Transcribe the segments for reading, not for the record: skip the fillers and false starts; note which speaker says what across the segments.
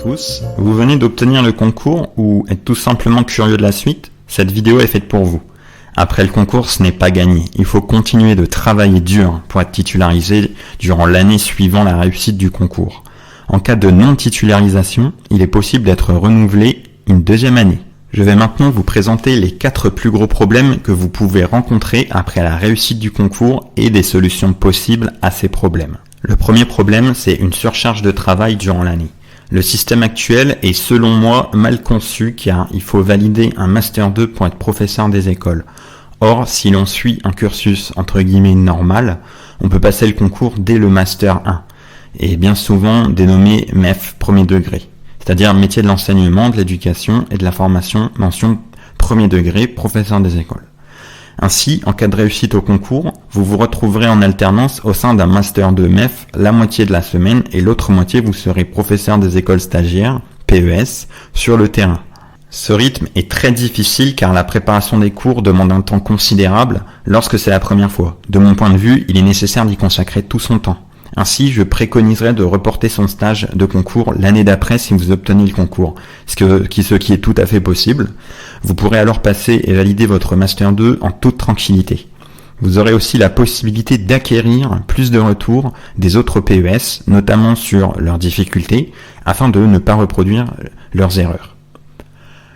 Speaker 1: Tous, vous venez d'obtenir le concours ou êtes tout simplement curieux de la suite? Cette vidéo est faite pour vous. Après le concours, ce n'est pas gagné. Il faut continuer de travailler dur pour être titularisé durant l'année suivant la réussite du concours. En cas de non-titularisation, il est possible d'être renouvelé une deuxième année. Je vais maintenant vous présenter les 4 plus gros problèmes que vous pouvez rencontrer après la réussite du concours et des solutions possibles à ces problèmes. Le premier problème, c'est une surcharge de travail durant l'année. Le système actuel est selon moi mal conçu car il faut valider un Master 2 pour être professeur des écoles. Or, si l'on suit un cursus entre guillemets normal, on peut passer le concours dès le Master 1 et bien souvent dénommé MEF premier degré, c'est-à-dire métier de l'enseignement, de l'éducation et de la formation, mention premier degré, professeur des écoles. Ainsi, en cas de réussite au concours, vous vous retrouverez en alternance au sein d'un Master 2 MEF la moitié de la semaine et l'autre moitié vous serez professeur des écoles stagiaires, PES, sur le terrain. Ce rythme est très difficile car la préparation des cours demande un temps considérable lorsque c'est la première fois. De mon point de vue, il est nécessaire d'y consacrer tout son temps. Ainsi, je préconiserais de reporter son stage de concours l'année d'après si vous obtenez le concours, ce qui est tout à fait possible. Vous pourrez alors passer et valider votre Master 2 en toute tranquillité. Vous aurez aussi la possibilité d'acquérir plus de retours des autres PES, notamment sur leurs difficultés, afin de ne pas reproduire leurs erreurs.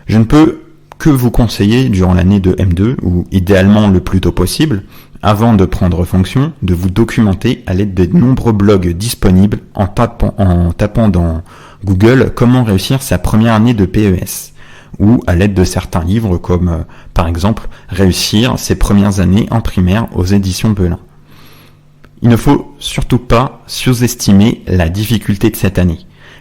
Speaker 1: Je ne peux que vous conseiller durant l'année de M2, ou idéalement le plus tôt possible, avant de prendre fonction, de vous documenter à l'aide des nombreux blogs disponibles en tapant dans Google comment réussir sa première année de PES, ou à l'aide de certains livres comme par exemple réussir ses premières années en primaire aux éditions Belin. Il ne faut surtout pas sous-estimer la difficulté de cette année.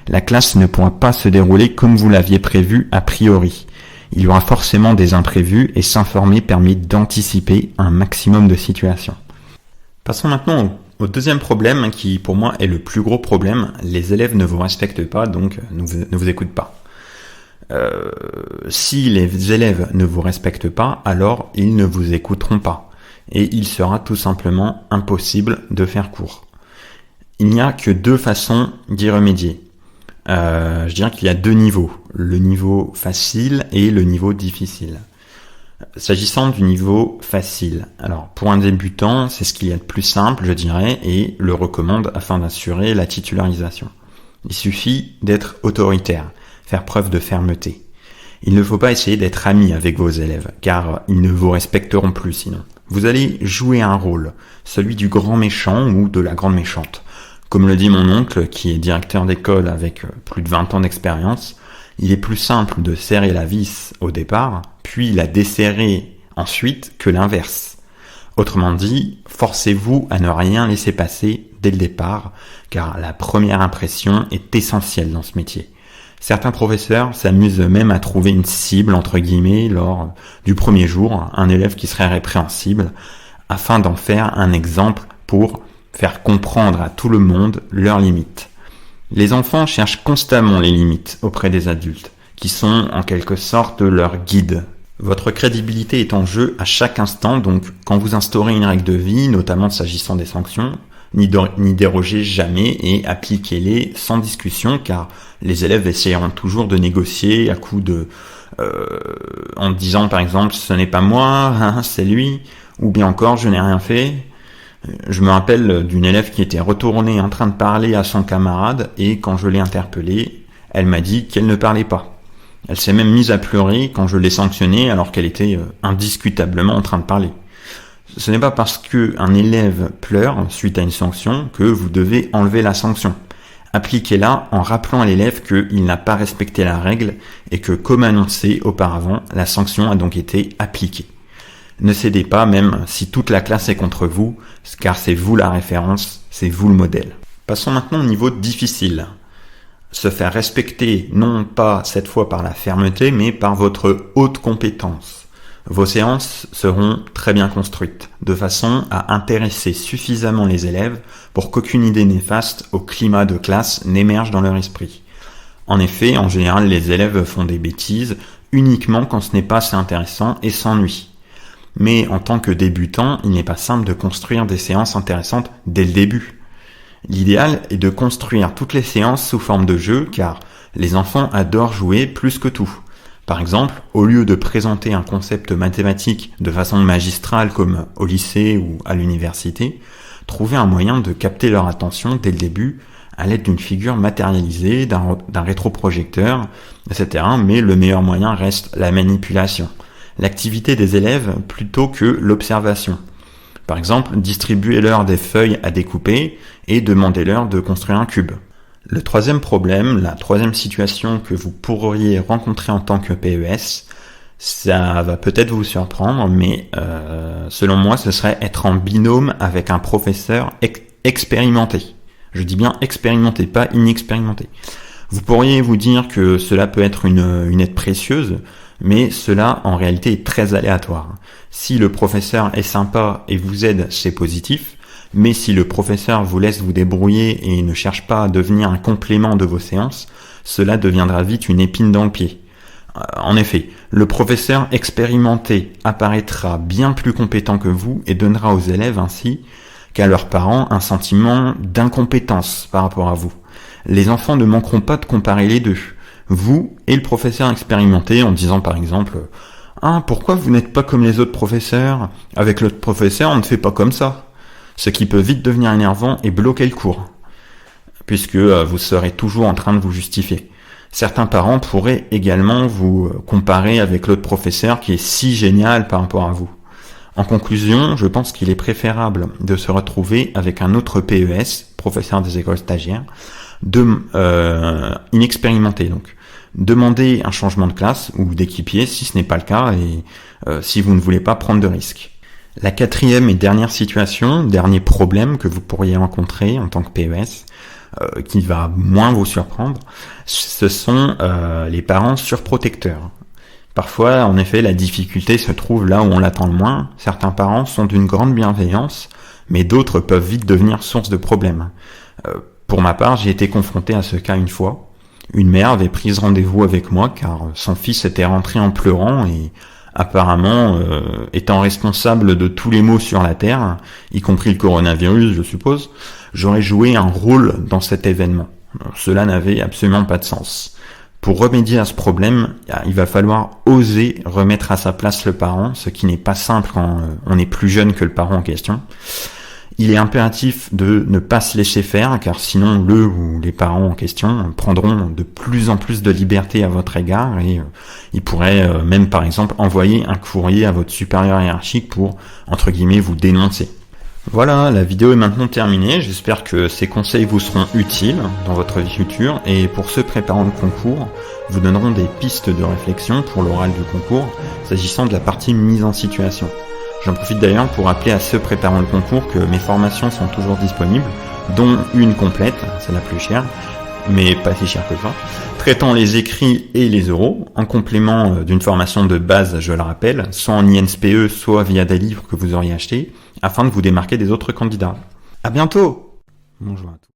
Speaker 1: La classe ne pourra pas se dérouler comme vous l'aviez prévu a priori. Il y aura forcément des imprévus et s'informer permet d'anticiper un maximum de situations. Passons maintenant au deuxième problème qui pour moi est le plus gros problème. Les élèves ne vous respectent pas, donc ne vous écoutent pas. Si les élèves ne vous respectent pas, alors ils ne vous écouteront pas. Et il sera tout simplement impossible de faire cours. Il n'y a que 2 façons d'y remédier. Je dirais qu'il y a 2 niveaux, le niveau facile et le niveau difficile. S'agissant du niveau facile, alors pour un débutant, c'est ce qu'il y a de plus simple, je dirais, et le recommande afin d'assurer la titularisation. Il suffit d'être autoritaire, faire preuve de fermeté. Il ne faut pas essayer d'être ami avec vos élèves, car ils ne vous respecteront plus sinon. Vous allez jouer un rôle, celui du grand méchant ou de la grande méchante. Comme le dit mon oncle, qui est directeur d'école avec plus de 20 ans d'expérience, il est plus simple de serrer la vis au départ, puis la desserrer ensuite que l'inverse. Autrement dit, forcez-vous à ne rien laisser passer dès le départ, car la première impression est essentielle dans ce métier. Certains professeurs s'amusent même à trouver une cible, entre guillemets, lors du premier jour, un élève qui serait répréhensible, afin d'en faire un exemple pour faire comprendre à tout le monde leurs limites. Les enfants cherchent constamment les limites auprès des adultes, qui sont en quelque sorte leurs guides. Votre crédibilité est en jeu à chaque instant, donc quand vous instaurez une règle de vie, notamment s'agissant des sanctions, n'y dérogez jamais et appliquez-les sans discussion, car les élèves essayeront toujours de négocier à coup de... en disant par exemple « ce n'est pas moi, c'est lui », ou bien encore « je n'ai rien fait ». Je me rappelle d'une élève qui était retournée en train de parler à son camarade et quand je l'ai interpellée, elle m'a dit qu'elle ne parlait pas. Elle s'est même mise à pleurer quand je l'ai sanctionnée alors qu'elle était indiscutablement en train de parler. Ce n'est pas parce qu'un élève pleure suite à une sanction que vous devez enlever la sanction. Appliquez-la en rappelant à l'élève qu'il n'a pas respecté la règle et que, comme annoncé auparavant, la sanction a donc été appliquée. Ne cédez pas, même si toute la classe est contre vous, car c'est vous la référence, c'est vous le modèle. Passons maintenant au niveau difficile. Se faire respecter, non pas cette fois par la fermeté, mais par votre haute compétence. Vos séances seront très bien construites, de façon à intéresser suffisamment les élèves pour qu'aucune idée néfaste au climat de classe n'émerge dans leur esprit. En effet, en général, les élèves font des bêtises uniquement quand ce n'est pas assez intéressant et s'ennuie. Mais en tant que débutant, il n'est pas simple de construire des séances intéressantes dès le début. L'idéal est de construire toutes les séances sous forme de jeu car les enfants adorent jouer plus que tout. Par exemple, au lieu de présenter un concept mathématique de façon magistrale comme au lycée ou à l'université, trouvez un moyen de capter leur attention dès le début à l'aide d'une figure matérialisée, d'un rétroprojecteur, etc. Mais le meilleur moyen reste la manipulation, l'activité des élèves plutôt que l'observation. Par exemple, distribuez-leur des feuilles à découper et demandez-leur de construire un cube. Le troisième problème, la troisième situation que vous pourriez rencontrer en tant que PES, ça va peut-être vous surprendre, mais selon moi, ce serait être en binôme avec un professeur expérimenté. Je dis bien expérimenté, pas inexpérimenté. Vous pourriez vous dire que cela peut être une aide précieuse, mais cela en réalité est très aléatoire. Si le professeur est sympa et vous aide, c'est positif, mais si le professeur vous laisse vous débrouiller et ne cherche pas à devenir un complément de vos séances, cela deviendra vite une épine dans le pied. En effet, le professeur expérimenté apparaîtra bien plus compétent que vous et donnera aux élèves ainsi qu'à leurs parents un sentiment d'incompétence par rapport à vous. Les enfants ne manqueront pas de comparer les deux, vous et le professeur expérimenté, en disant par exemple « Ah, pourquoi vous n'êtes pas comme les autres professeurs ? Avec l'autre professeur, on ne fait pas comme ça ». Ce qui peut vite devenir énervant et bloquer le cours, puisque vous serez toujours en train de vous justifier. Certains parents pourraient également vous comparer avec l'autre professeur qui est si génial par rapport à vous. En conclusion, je pense qu'il est préférable de se retrouver avec un autre PES, professeur des écoles stagiaires, inexpérimenté donc. Demandez un changement de classe ou d'équipier si ce n'est pas le cas et si vous ne voulez pas prendre de risques. La quatrième et dernière situation, dernier problème que vous pourriez rencontrer en tant que PES, qui va moins vous surprendre, ce sont les parents surprotecteurs. Parfois, en effet, la difficulté se trouve là où on l'attend le moins. Certains parents sont d'une grande bienveillance, mais d'autres peuvent vite devenir source de problèmes. Pour ma part, j'ai été confronté à ce cas une fois. Une mère avait pris rendez-vous avec moi car son fils était rentré en pleurant et apparemment étant responsable de tous les maux sur la Terre, y compris le coronavirus, je suppose, j'aurais joué un rôle dans cet événement. Cela n'avait absolument pas de sens. Pour remédier à ce problème, il va falloir oser remettre à sa place le parent, ce qui n'est pas simple quand on est plus jeune que le parent en question. Il est impératif de ne pas se laisser faire, car sinon le ou les parents en question prendront de plus en plus de liberté à votre égard et ils pourraient même par exemple envoyer un courrier à votre supérieur hiérarchique pour, entre guillemets, vous dénoncer. Voilà, la vidéo est maintenant terminée. J'espère que ces conseils vous seront utiles dans votre vie future et pour ceux préparant le concours, vous donneront des pistes de réflexion pour l'oral du concours s'agissant de la partie mise en situation. J'en profite d'ailleurs pour rappeler à ceux préparant le concours que mes formations sont toujours disponibles, dont une complète, c'est la plus chère, mais pas si chère que ça, traitant les écrits et les oraux, en complément d'une formation de base, je le rappelle, soit en INSPE, soit via des livres que vous auriez achetés, afin de vous démarquer des autres candidats. À bientôt! Bonjour à tous.